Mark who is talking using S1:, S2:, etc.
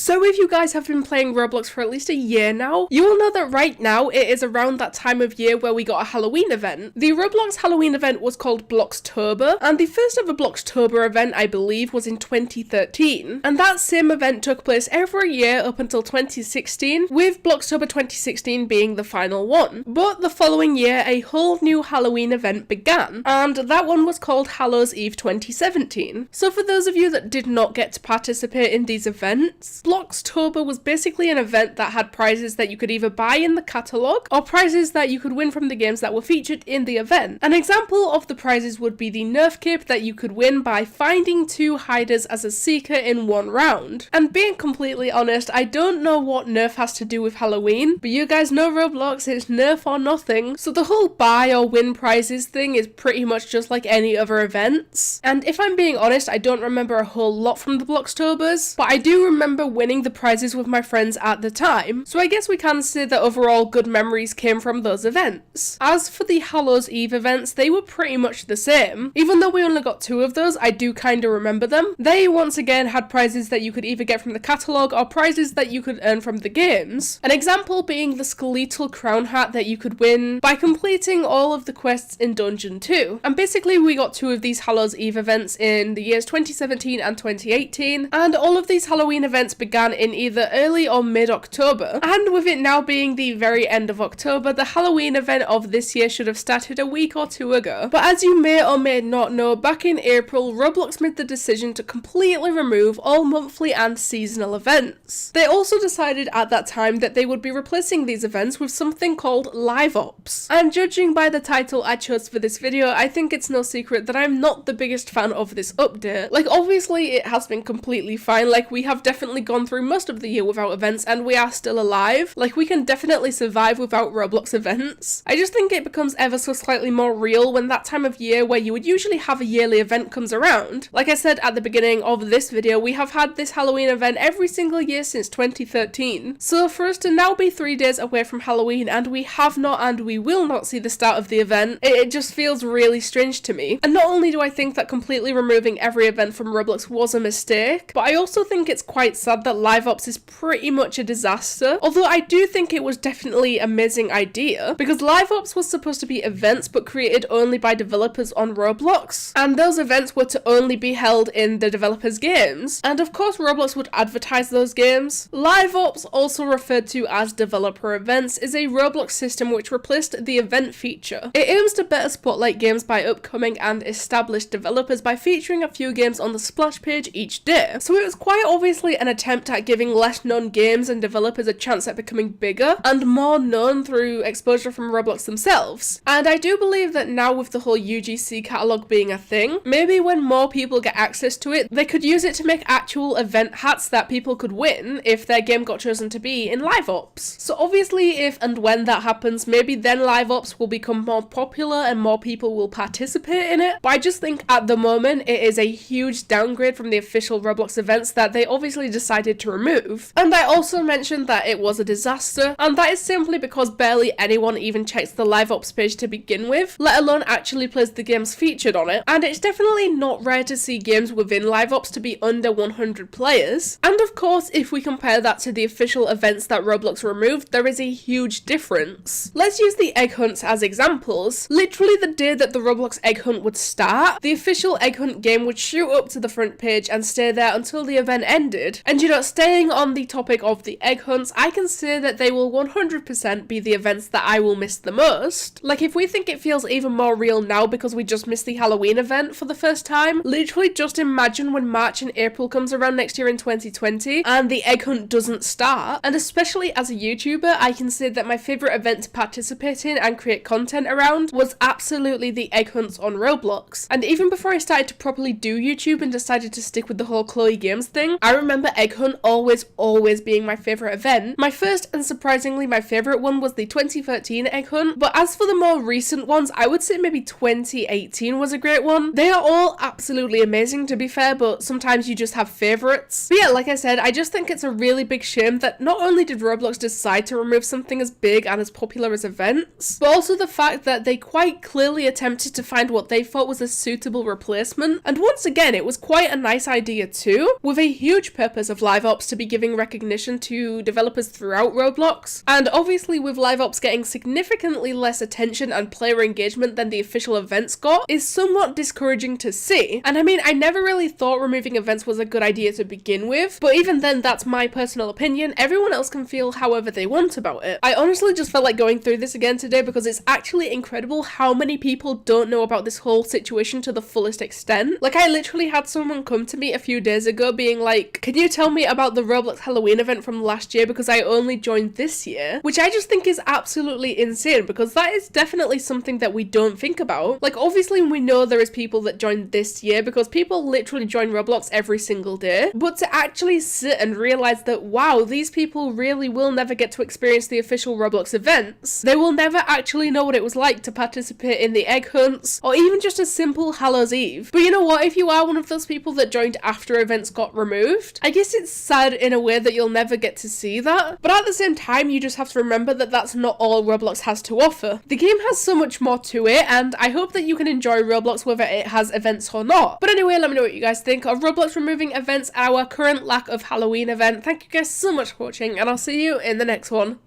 S1: So if you guys have been playing Roblox for at least a year now, you will know that right now it is around that time of year where we got a Halloween event. The Roblox Halloween event was called Bloxtober, and the first ever Bloxtober event, I believe, was in 2013. And that same event took place every year up until 2016, with Bloxtober 2016 being the final one. But the following year, a whole new Halloween event began, and that one was called Hallows Eve 2017. So for those of you that did not get to participate in these events, Bloxtober was basically an event that had prizes that you could either buy in the catalogue, or prizes that you could win from the games that were featured in the event. An example of the prizes would be the Nerf cape that you could win by finding 2 hiders as a seeker in 1 round. And being completely honest, I don't know what Nerf has to do with Halloween, but you guys know Roblox, it's Nerf or nothing, so the whole buy or win prizes thing is pretty much just like any other events. And if I'm being honest, I don't remember a whole lot from the Bloxtobers, but I do remember winning the prizes with my friends at the time, so I guess we can say that overall good memories came from those events. As for the Hallows Eve events, they were pretty much the same. Even though we only got 2 of those, I do kinda remember them. They once again had prizes that you could either get from the catalogue or prizes that you could earn from the games. An example being the skeletal crown hat that you could win by completing all of the quests in Dungeon 2. And basically we got 2 of these Hallows Eve events in the years 2017 and 2018, and all of these Halloween events began in either early or mid-October. And with it now being the very end of October, the Halloween event of this year should have started a week or 2 ago. But as you may or may not know, back in April, Roblox made the decision to completely remove all monthly and seasonal events. They also decided at that time that they would be replacing these events with something called LiveOps. And judging by the title I chose for this video, I think it's no secret that I'm not the biggest fan of this update. Like, obviously it has been completely fine, like we have definitely gone through most of the year without events and we are still alive. Like, we can definitely survive without Roblox events. I just think it becomes ever so slightly more real when that time of year where you would usually have a yearly event comes around. Like I said at the beginning of this video, we have had this Halloween event every single year since 2013. So for us to now be 3 days away from Halloween and we have not and we will not see the start of the event, it just feels really strange to me. And not only do I think that completely removing every event from Roblox was a mistake, but I also think it's quite sad that LiveOps is pretty much a disaster. Although I do think it was definitely an amazing idea, because LiveOps was supposed to be events but created only by developers on Roblox, and those events were to only be held in the developers' games. And of course Roblox would advertise those games. LiveOps, also referred to as developer events, is a Roblox system which replaced the event feature. It aims to better spotlight games by upcoming and established developers by featuring a few games on the splash page each day. So it was quite obviously an attempt at giving less known games and developers a chance at becoming bigger and more known through exposure from Roblox themselves. And I do believe that now with the whole UGC catalogue being a thing, maybe when more people get access to it, they could use it to make actual event hats that people could win if their game got chosen to be in LiveOps. So obviously if and when that happens, maybe then LiveOps will become more popular and more people will participate in it. But I just think at the moment it is a huge downgrade from the official Roblox events that they obviously decided to remove. And I also mentioned that it was a disaster, and that is simply because barely anyone even checks the LiveOps page to begin with, let alone actually plays the games featured on it. And it's definitely not rare to see games within LiveOps to be under 100 players. And of course, if we compare that to the official events that Roblox removed, there is a huge difference. Let's use the egg hunts as examples. Literally the day that the Roblox egg hunt would start, the official egg hunt game would shoot up to the front page and stay there until the event ended. And you know, staying on the topic of the egg hunts, I can say that they will 100% be the events that I will miss the most. Like, if we think it feels even more real now because we just missed the Halloween event for the first time, literally just imagine when March and April comes around next year in 2020 and the egg hunt doesn't start. And especially as a YouTuber, I can say that my favourite event to participate in and create content around was absolutely the egg hunts on Roblox. And even before I started to properly do YouTube and decided to stick with the whole Chloe Games thing, I remember egg hunt always being my favourite event. My first and surprisingly my favourite one was the 2013 egg hunt, but as for the more recent ones, I would say maybe 2018 was a great one. They are all absolutely amazing to be fair, but sometimes you just have favourites. But yeah, like I said, I just think it's a really big shame that not only did Roblox decide to remove something as big and as popular as events, but also the fact that they quite clearly attempted to find what they thought was a suitable replacement. And once again, it was quite a nice idea too, with a huge purpose of live LiveOps to be giving recognition to developers throughout Roblox. And obviously with LiveOps getting significantly less attention and player engagement than the official events got is somewhat discouraging to see. And I mean, I never really thought removing events was a good idea to begin with, but even then, that's my personal opinion. Everyone else can feel however they want about it. I honestly just felt like going through this again today because it's actually incredible how many people don't know about this whole situation to the fullest extent. Like, I literally had someone come to me a few days ago being like, can you tell me about the Roblox Halloween event from last year because I only joined this year? Which I just think is absolutely insane because that is definitely something that we don't think about. Like, obviously we know there is people that joined this year because people literally join Roblox every single day, but to actually sit and realize that, wow, these people really will never get to experience the official Roblox events. They will never actually know what it was like to participate in the egg hunts or even just a simple Hallows Eve. But you know what, if you are one of those people that joined after events got removed, I guess it's sad in a way that you'll never get to see that. But at the same time, you just have to remember that that's not all Roblox has to offer. The game has so much more to it, and I hope that you can enjoy Roblox whether it has events or not. But anyway, let me know what you guys think of Roblox removing events, our current lack of Halloween event. Thank you guys so much for watching, and I'll see you in the next one.